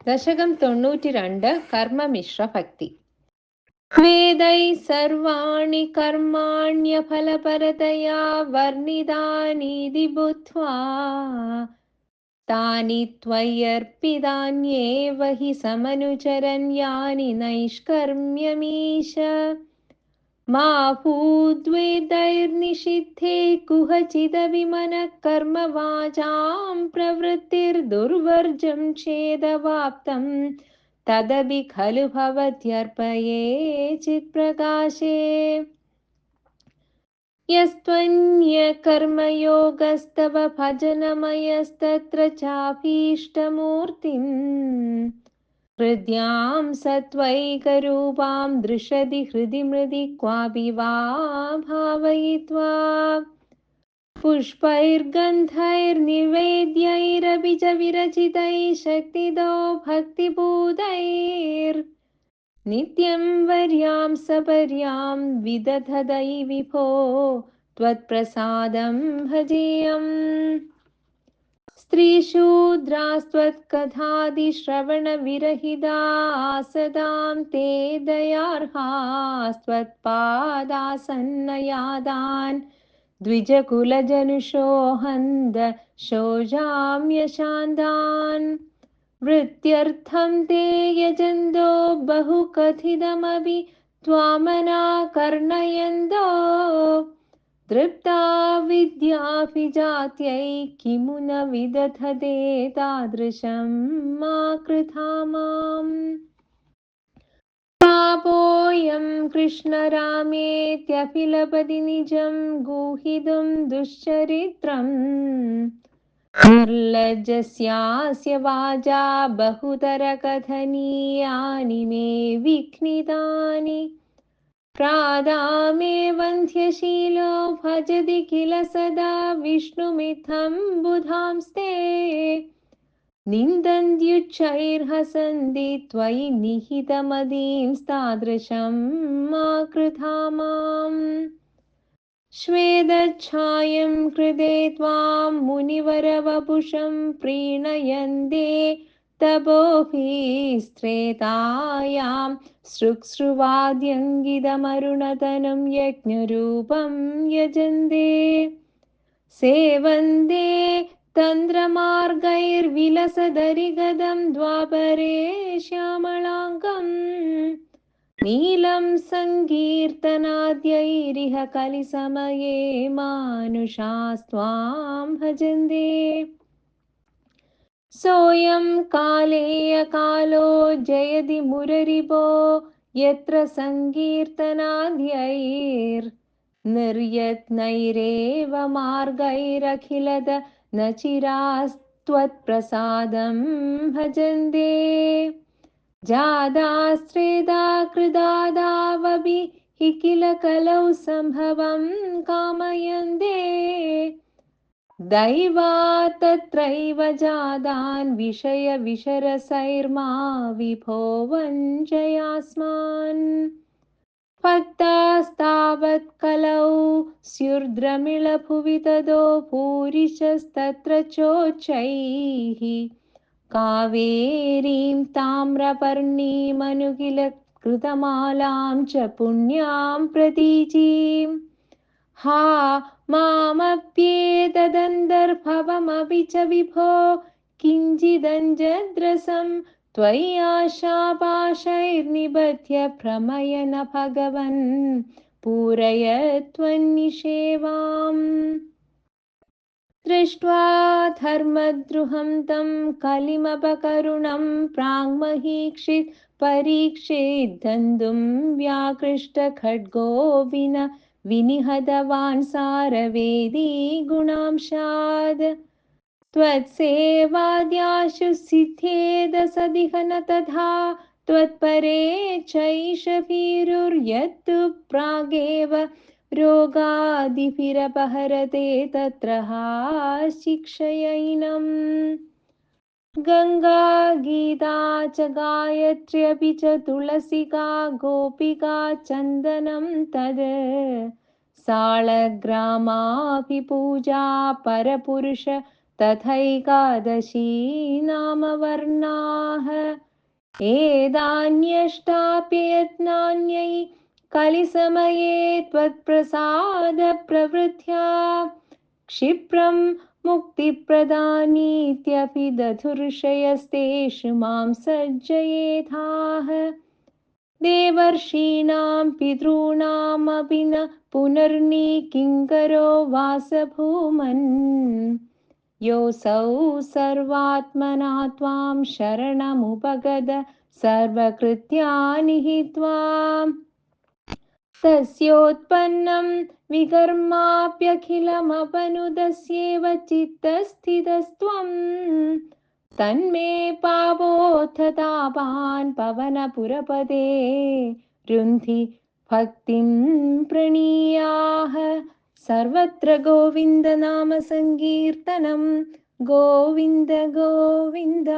दशकं 92 कर्ममिश्रभक्ति। वेदैः सर्वाणि कर्माण्यफलपरतया वर्णितानीति बुद्ध्वा तानि त्वय्यर्पितान्येव हि समनुचरन् यानि नैष्कर्म्यमीश। मा भूद्वेदैर्निषिद्धे कुहचिदपि कर्म वाचां प्रवृत्तिर्दुर्वर्जं चेदवाप्तं तदपि खलु भवत्यर्पये चित्प्रकाशे। यस्त्वन्यकर्मयोगस्तव भजनमयस्तत्र चाभीष्टमूर्तिम् हृद्यां सत्त्वैकरूपां दृशति हृदि मृदि क्वापि वा भावयित्वा पुष्पैर्गन्धैर्निवेद्यैरपि च विरचितैः शक्तिदो भक्तिपूतैर्नित्यं वर्यां सपर्यां विदधदै विभो त्वत्प्रसादं भजेयम्। स्त्रीशूद्रास्त्वत्कथादिश्रवणविरहिता सदां ते दयार्हास्त्वत्पादासन्नयादान् द्विजकुलजनुषो हन्द शोजाम्यशान्तान् वृत्त्यर्थं ते यजन्तो बहुकथितमपि त्वामनाकर्णयन्तो तृप्ता विद्याभिजात्यै किमु न विदधते तादृशं मा कृथा माम्। पापोऽयं कृष्णरामेत्यभिलपति निजं गूहितुं दुश्चरित्रम् निर्लज्जस्यास्य वाचा बहुतरकथनीयानि मे विघ्नितानि प्रादामे वन्ध्यशीलो भजति किल सदा विष्णुमित्थं बुधांस्ते निन्दन्त्युच्चैर्हसन्ति त्वयि निहितमदींस्तादृशं मा कृथा माम्। श्वेतच्छायं कृते त्वां मुनिवरवपुषं प्रीणयन्ते तपोभिस्त्रेतायां सृक्सृवाद्यङ्गितमरुणतनं यज्ञरूपं यजन्ते सेवन्ते तन्द्रमार्गैर्विलसदरिगदं द्वापरे श्यामलाङ्गम् नीलं सङ्कीर्तनाद्यैरिह कलिसमये मानुषास्त्वां भजन्ते सोऽयं कालेयकालो जयति मुररिपो यत्र सङ्कीर्तनाद्यैर्निर्यत्नैरेव मार्गैरखिलद न चिरास्त्वत्प्रसादं भजन्ते जादास्त्रेदा कृदादावपि हि किल कलौ सम्भवं कामयन्ते दैवा तत्रैव जादान् विषयविशरसैर्मा विभो वञ्चयास्मान् भक्तास्तावत् कलौ स्युर्द्रमिळभुवि ततो भूरिशस्तत्र चोच्चैः कावेरीं ताम्रपर्णीमनुकिल कृतमालां च पुण्यां प्रतीचीम् हा मामप्येतदन्तर्भवमपि च विभो किञ्चिदञ्जद्रसं त्वयि आशापाशैर्निबध्य भ्रमय न भगवन् पूरय त्वन्निषेवाम्। दृष्ट्वा धर्मद्रुहं तं कलिमपकरुणं प्राङ्महीक्षित् परीक्षिद्धन्तुं व्याकृष्टखड्गो विनिहतवान् सारवेदी गुणांशात् त्वत्सेवाद्याशु सिद्धेद सदिह न तथा त्वत्परे चैष भीरुर्यत्तु प्रागेव रोगादिभिरपहरते तत्र हा शिक्षयैनम् गङ्गा गीता च गायत्र्यपि च तुलसिका गोपिका चन्दनं तद् साळग्रामाभिपूजा परपुरुष तथैकादशी नामवर्णाः एतान्यष्टाप्ययत्नान्यै कलिसमये त्वत्प्रसादप्रवृत्या क्षिप्रं मुक्तिप्रदानीत्यपि दधुर्षयस्तेषु मां सज्जयेथाः देवर्षीणां पितॄणामपि न पुनर्निकिङ्करो वासभूमन् योऽसौ सर्वात्मना त्वां शरणमुपगत सर्वकृत्यानि हि त्वाम् तस्योत्पन्नं विकर्माप्यखिलमपनुदस्येव चित्तस्थितस्त्वं तन्मे पावोऽथ तापान् पवनपुरपदे रुन्धि भक्तिं प्रणीयाः सर्वत्र गोविन्दनामसङ्कीर्तनं गोविन्द गोविन्द।